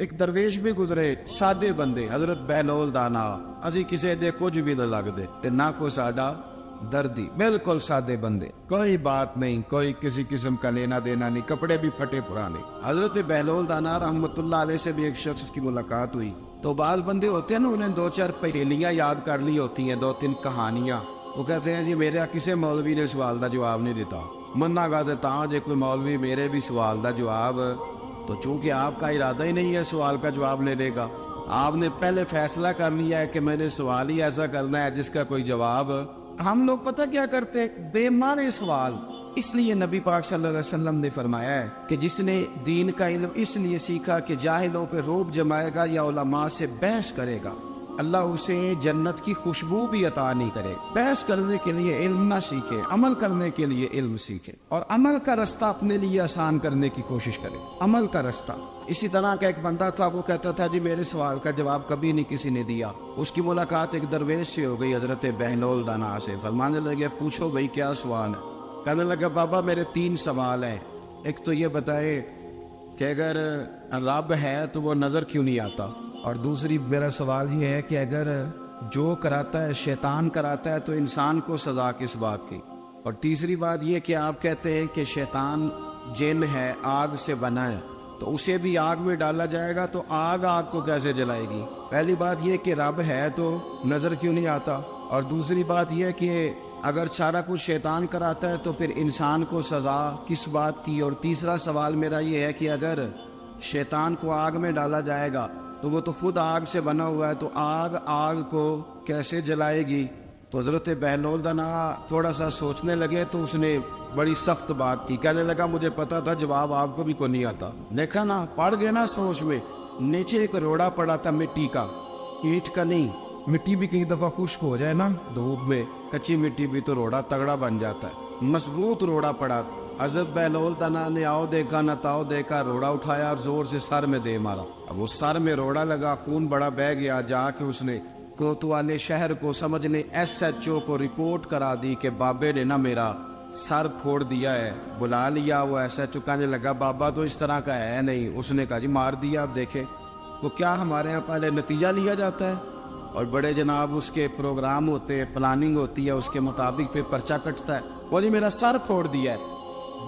ایک درویش بھی گزرے, سادے بندے, حضرت بہلول دانا, اسی کسی دے کچھ بھی نہ لگ دے تے نہ کوئی ساڈا دردی, بالکل سادے بندے, کوئی بات نہیں, کوئی کسی قسم کا لینا دینا نہیں, کپڑے بھی پھٹے پرانے. حضرت بہلول دانا رحمت اللہ علیہ سے بھی ایک شخص کی ملاقات ہوئی. تو بعض بندے ہوتے ہیں نا, انہیں 2-4 پہیلیاں یاد کر لی ہوتی ہیں, 2-3 کہانیاں. وہ کہتے ہیں جی میرے کسی مولوی نے سوال دا جواب نہیں دیتا, منا گا دیتا ہوں جی کوئی مولوی میرے بھی سوال دا جواب. تو چونکہ آپ کا ارادہ ہی نہیں ہے سوال کا جواب لینے کا, آپ نے پہلے فیصلہ کر لیا ہے کہ میں نے سوال ہی ایسا کرنا ہے جس کا کوئی جواب. ہم لوگ پتہ کیا کرتے, بے معنی سوال. اس لیے نبی پاک صلی اللہ علیہ وسلم نے فرمایا ہے کہ جس نے دین کا علم اس لیے سیکھا کہ جاہلوں پہ روب جمائے گا یا علماء سے بحث کرے گا, اللہ اسے جنت کی خوشبو بھی عطا نہیں کرے. بحث کرنے کے لیے علم نہ سیکھے, عمل کرنے کے لیے علم سیکھے, اور عمل کا رستہ اپنے لیے آسان کرنے کی کوشش کرے, عمل کا رستہ. اسی طرح کا ایک بندہ تھا, وہ کہتا تھا جی میرے سوال کا جواب کبھی نہیں کسی نے دیا. اس کی ملاقات ایک درویش سے ہو گئی, حضرت بہلول دانا سے. فرمانے لگے پوچھو بھائی کیا سوال ہے؟ کہنے لگا بابا میرے 3 سوال ہیں. ایک تو یہ بتائے کہ اگر رب ہے تو وہ نظر کیوں نہیں آتا, اور دوسری میرا سوال یہ ہے کہ اگر جو کراتا ہے شیطان کراتا ہے تو انسان کو سزا کس بات کی, اور تیسری بات یہ کہ آپ کہتے ہیں کہ شیطان جن ہے, آگ سے بنا ہے, تو اسے بھی آگ میں ڈالا جائے گا تو آگ کو کیسے جلائے گی؟ پہلی بات یہ کہ رب ہے تو نظر کیوں نہیں آتا, اور دوسری بات یہ کہ اگر سارا کچھ شیطان کراتا ہے تو پھر انسان کو سزا کس بات کی؟ اور تیسرا سوال میرا یہ ہے کہ اگر شیطان کو آگ میں ڈالا جائے گا تو وہ تو خود آگ سے بنا ہوا ہے, تو آگ کو کیسے جلائے گی؟ تو حضرت بہلول دانا تھوڑا سا سوچنے لگے تو اس نے بڑی سخت بات کی. کہنے لگا مجھے پتا تھا جواب آپ کو بھی کو نہیں آتا. دیکھا نا, پڑ گئے نا سوچ میں. نیچے ایک روڑا پڑا تھا مٹی کا, اینٹ کا نہیں. مٹی بھی کئی دفعہ خشک ہو جائے نا دھوپ میں, کچی مٹی بھی تو روڑا تگڑا بن جاتا ہے. مضبوط روڑا پڑا. حضرت بہلول دانا نے آؤ دیکھا نہ تاؤ دیکھا, روڑا اٹھایا اور زور سے سر میں دے مارا. اب اس سر میں روڑا لگا, خون بڑا بہہ گیا. جا کے اس نے کوتوالے شہر کو سمجھنے SHO کو رپورٹ کرا دی کہ بابے نے نا میرا سر پھوڑ دیا ہے. بلا لیا. وہ SHO کہنے لگا بابا تو اس طرح کا ہے نہیں. اس نے کہا جی مار دیا. اب دیکھے وہ کیا ہمارے ہاں پہلے نتیجہ لیا جاتا ہے, اور بڑے جناب اس کے پروگرام ہوتے ہیں, پلاننگ ہوتی ہے, اس کے مطابق پھر پرچہ کٹتا ہے. وہ جی میرا سر پھوڑ دیا ہے.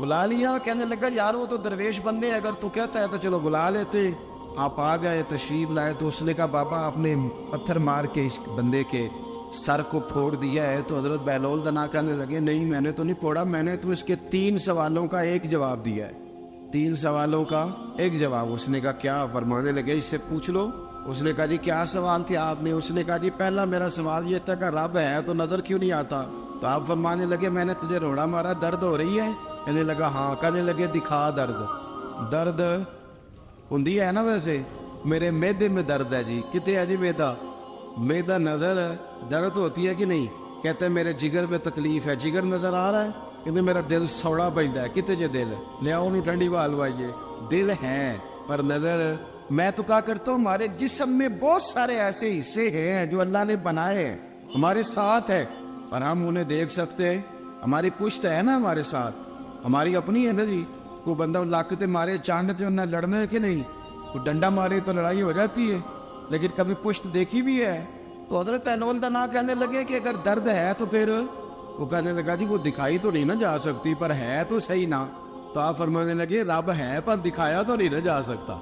بلا لیا. کہنے لگا یار وہ تو درویش بندے, اگر تو کہتا ہے تو چلو بلا لیتے. آپ آ گئے, تشریف لائے. تو اس نے کہا بابا آپ نے پتھر مار کے اس بندے کے سر کو پھوڑ دیا ہے. تو حضرت بہلول دانا کہنے لگے نہیں میں نے تو نہیں پھوڑا, میں نے تو اس کے 3 سوالوں کا ایک جواب دیا ہے. 3 سوالوں کا ایک جواب. اس نے کہا کیا؟ فرمانے لگے اس سے پوچھ لو. اس نے کہا جی کیا سوال تھے آپ نے؟ اس نے کہا جی پہلا میرا سوال یہ تھا کہ رب ہے تو نظر کیوں نہیں آتا؟ تو آپ فرمانے لگے میں نے تجھے روڑا مارا, درد ہو رہی ہے؟ کہنے لگا ہاں. کہنے لگے دکھا درد ہوندی ہے نا ویسے, میرے میدے میں درد ہے. جی کتے ہے جی میدا نظر ہے, درد ہوتی ہے کہ نہیں؟ کہتے ہیں میرے جگر میں تکلیف ہے. جگر نظر آ رہا ہے؟ کہتے میرا دل سوڑا پیندا ہے. کتے جے دل لیا انہوں ٹھنڈی وال وائیے. دل ہے پر نظر. میں تو کہا کرتا ہوں ہمارے جسم میں بہت سارے ایسے حصے ہیں جو اللہ نے بنائے ہیں, ہمارے ساتھ ہے, اور ہم انہیں دیکھ سکتے ہیں. ہماری پشت ہے نا ہمارے ساتھ, ہماری اپنی ہے نا جی. کوئی بندہ لاکتے مارے چاندتے انہیں لڑنا ہے کہ نہیں؟ کوئی ڈنڈا مارے تو لڑائی ہو جاتی ہے, لیکن کبھی پشت دیکھی بھی ہے. تو حضرت بہلول دانا کہنے لگے کہ اگر درد ہے تو پھر وہ کہنے لگا جی وہ دکھائی تو نہیں نہ جا سکتی پر ہے تو صحیح نا. تو آپ فرمانے لگے رب ہے پر دکھایا تو نہیں نہ جا سکتا.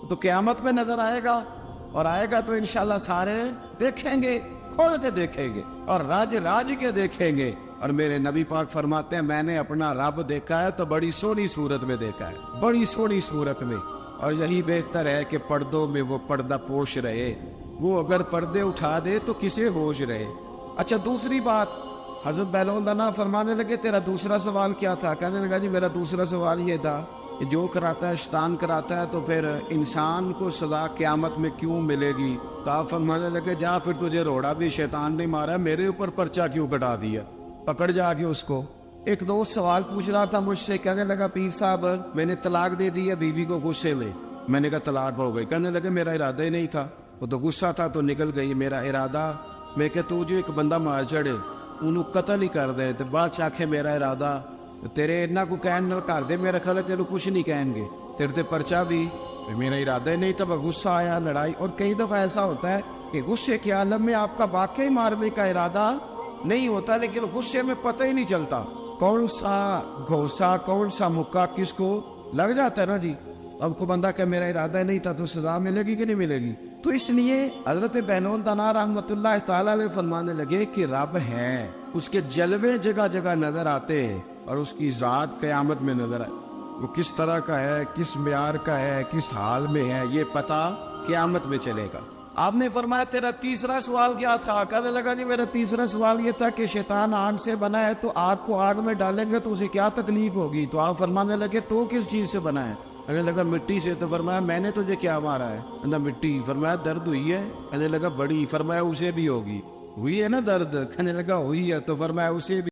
تو قیامت میں نظر آئے گا, اور آئے گا تو انشاءاللہ سارے دیکھیں گے, کھول کے دیکھیں گے اور راج کے دیکھیں گے. اور میرے نبی پاک فرماتے ہیں میں نے اپنا رب دیکھا ہے تو بڑی سونی صورت میں دیکھا ہے, بڑی سونی صورت میں. اور یہی بہتر ہے کہ پردوں میں وہ پردہ پوش رہے. وہ اگر پردے اٹھا دے تو کسے ہوش رہے. اچھا دوسری بات, حضرت بہلول دانا فرمانے لگے تیرا دوسرا سوال کیا تھا؟ کہنے لگا جی میرا دوسرا سوال یہ تھا کہ جو کراتا ہے شیطان کراتا ہے تو پھر انسان کو سزا قیامت میں کیوں ملے گی؟ تو آپ فرمانے لگے جا پھر تجھے روڑا بھی شیطان نے مارا, میرے اوپر پرچہ کیوں کٹا دیا؟ پکڑ جا کے اس کو. ایک دوست سوال پوچھ رہا تھا مجھ سے, کہنے لگا پیر صاحب میں نے طلاق دے دی ہے بیوی کو غصے میں. میں نے کہا طلاق ہو گئی. کہنے لگے میرا ارادہ ہی نہیں تھا, وہ تو غصہ تھا تو نکل گئی. میرا ارادہ میں کہ تو جو ایک بندہ مار چڑھے انہوں قتل ہی کر دے تو بعد چاکھے میرا ارادہ تیرے اتنا کو کہن نہ کر دے, میرا خیال ہے تیرے کچھ نہیں کہیں گے, تیرے تے پرچہ بھی میرا ارادہ ہی نہیں تھا، غصہ آیا، لڑائی. اور کئی دفعہ ایسا ہوتا ہے کہ غصے کے عالم میں آپ کا واقعی مارنے کا ارادہ نہیں ہوتا، لیکن غصے میں پتہ ہی نہیں چلتا کون سا گھوسا، کون سا مکہ کس کو لگ جاتا ہے نا جی. اب کو بندہ کہ میرا ارادہ نہیں تھا، تو سزا ملے گی کہ نہیں ملے گی؟ تو اس لیے حضرت بہلول دانا رحمت اللہ تعالی علیہ فرمانے لگے کہ رب ہے، اس کے جلوے جگہ جگہ نظر آتے ہیں، اور اس کی ذات قیامت میں نظر آئے. وہ کس طرح کا ہے، کس معیار کا ہے، کس حال میں ہے، یہ پتہ قیامت میں چلے گا. آپ نے فرمایا تیرا تیسرا سوال کیا تھا؟ کہنے لگا جی میرا تیسرا سوال یہ تھا کہ شیطان آگ سے بنا ہے، تو آگ کو آگ میں ڈالیں گے تو اسے کیا تکلیف ہوگی؟ تو آپ فرمانے لگے تو کس چیز سے بنا ہے؟ کہنے لگا مٹی سے. تو فرمایا میں نے تجھے کیا مارا ہے؟ کہنا مٹی. فرمایا درد ہوئی ہے؟ کہنے لگا بڑی. فرمایا اسے بھی ہوگی. ہوئی ہے نا درد؟ کہنے لگا ہوئی ہے. تو فرمایا اسے بھی